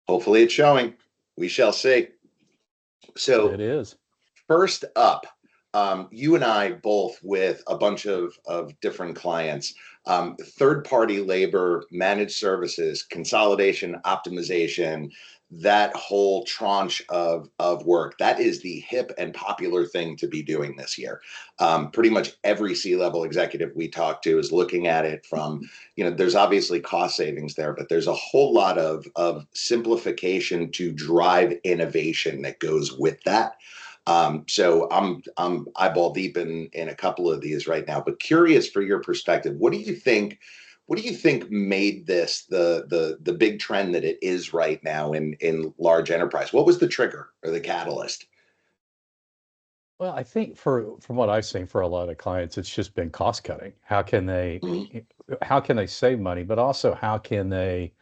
Hopefully it's showing. We shall see. It So is. first up, you and I both with a bunch of different clients, third-party labor, managed services, consolidation, optimization, that whole tranche of work. That is the hip and popular thing to be doing this year. Pretty much every C-level executive we talk to is looking at it from, there's obviously cost savings there, but there's a whole lot of simplification to drive innovation that goes with that. So I'm eyeball deep in a couple of these right now, but curious for your perspective. What do you think? What do you think made this the big trend that it is right now in large enterprise? What was the trigger or the catalyst? Well, I think from what I've seen for a lot of clients, it's just been cost cutting. Mhm. How can they save money, but also how can they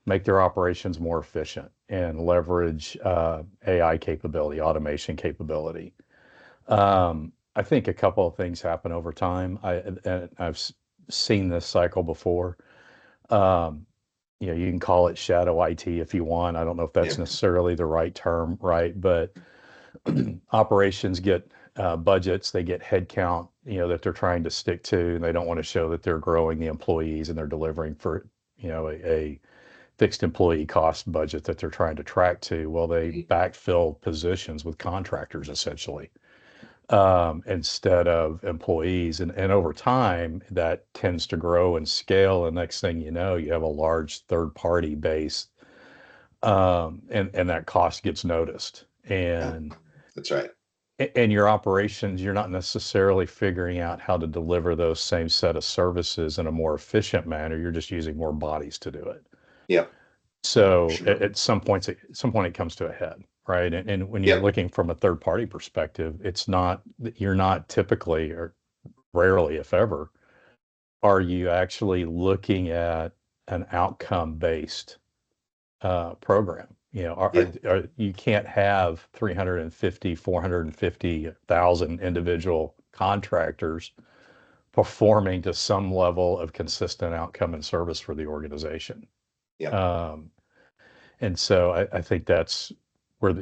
make their operations more efficient and leverage AI capability, automation capability? I think a couple of things happen over time. I've seen this cycle before. Um, you can call it shadow IT if you want. I don't know if Yeah, that's necessarily the right term, right? But operations get budgets, they get headcount, that they're trying to stick to, and they don't want to show that they're growing the employees and they're delivering for, a fixed employee cost budget that they're trying to track to. Well, they backfill positions with contractors essentially, instead of employees. And over time, that tends to grow and scale. And next thing you know, you have a large third party base, and that cost gets noticed. yeah, that's right. And your operations, you're not necessarily figuring out how to deliver those same set of services in a more efficient manner. You're just using more bodies to do it. Yep, So sure. at some point it comes to a head, right? And when you're Yep, looking from a third party perspective, you're not typically or rarely, if ever, are you actually looking at an outcome based program. yeah, You can't have 350, 450,000 individual contractors performing to some level of consistent outcome and service for the organization. yep. Um, and so I think that's where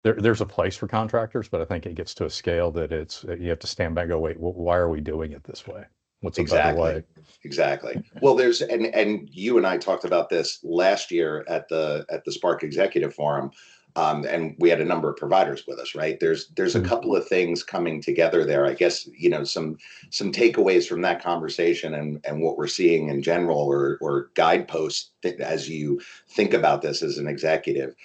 there's a place for contractors, but I think it gets to a scale that you have to stand back and go, wait, why are we doing it this way? What's a better Exactly. way? Exactly. Well, there's and you and I talked about this last year at the Spark Executive Forum, and we had a number of providers with us. Right? There's a Mhm. couple of things coming together there. I guess some takeaways from that conversation and what we're seeing in general, or guideposts as you think about this as an executive.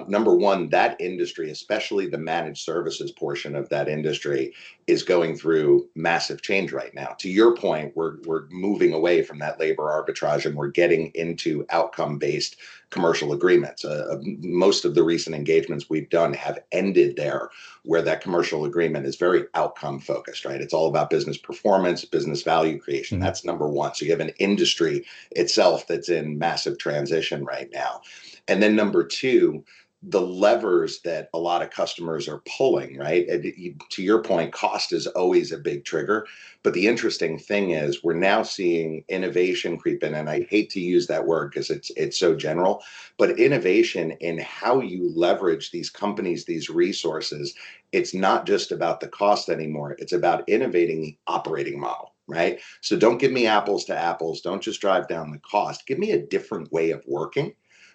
Number one, that industry, especially the managed services portion of that industry, is going through massive change right now. To your point, we're moving away from that labor arbitrage and we're getting into outcome based commercial agreements. Most of the recent engagements we've done have ended there, where that commercial agreement is very outcome focused, right? It's all about business performance, business value creation. Mhm. That's number one. So you have an industry itself that's in massive transition right now. And then number two, the levers that a lot of customers are pulling, right? To your point, cost is always a big trigger. But the interesting thing is we're now seeing innovation creep in, and I hate to use that word because it's so general, but innovation in how you leverage these companies, these resources. It's not just about the cost anymore. It's about innovating the operating model. Right. So don't give me apples to apples. Don't just drive down the cost. Give me a different way of working.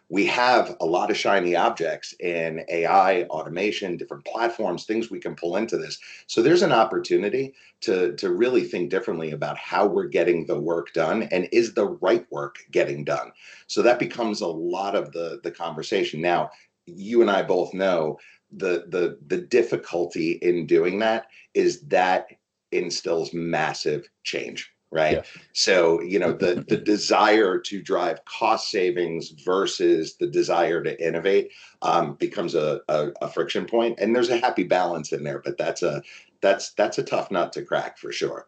We have a lot of shiny objects in AI, automation, different platforms, things we can pull into this. So there's an opportunity to really think differently about how we're getting the work done and is the right work getting done. So that becomes a lot of the conversation. Now, you and I both know the difficulty in doing that is that instills massive change, right? Yes. So, the desire to drive cost savings versus the desire to innovate becomes a friction point, and there's a happy balance in there. But that's a tough nut to crack for sure.